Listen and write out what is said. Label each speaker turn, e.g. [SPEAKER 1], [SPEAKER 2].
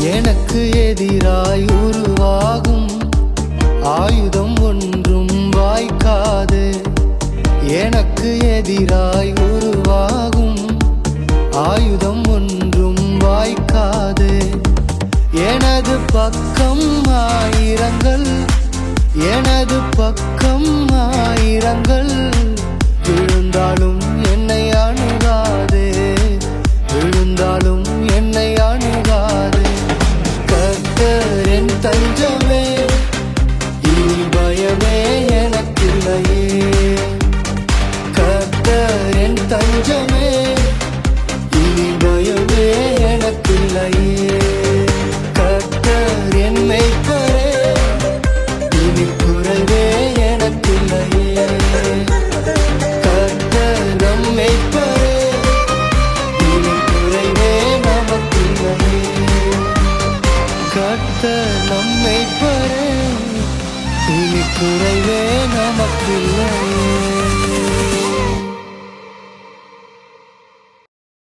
[SPEAKER 1] எனக்கு எதிராய் உருவாகும் ஆயுதம் ஒன்றும் வாய்க்காது. எனக்கு எதிராய் உருவாகும் ஆயுதம் ஒன்றும் வாய்க்காது. எனது பக்கம் ஆயிரங்கள், எனது பக்கம் ஆயிரங்கள் விழுந்தாலும் என்னை அணுகாது, விழுந்தாலும் என்னை அணுகாது. கர்த்தர் என் தஞ்சமே, இனி பயமே எனக்கில்லையே. கர்த்தர் என் தஞ்சமே, இனி பயமே எனக்கில்லையே. கர்த்தர் என் மேய்ப்பரே, இனி குறைவே எனக்கில்லையே. கர்த்தர் நம் மேய்ப்பரே, இனி குறைவே நமக்கில்லையே. கர்த்தர் நம் மேய்ப்பரே, இனி குறைவே நமக்கில்லையே.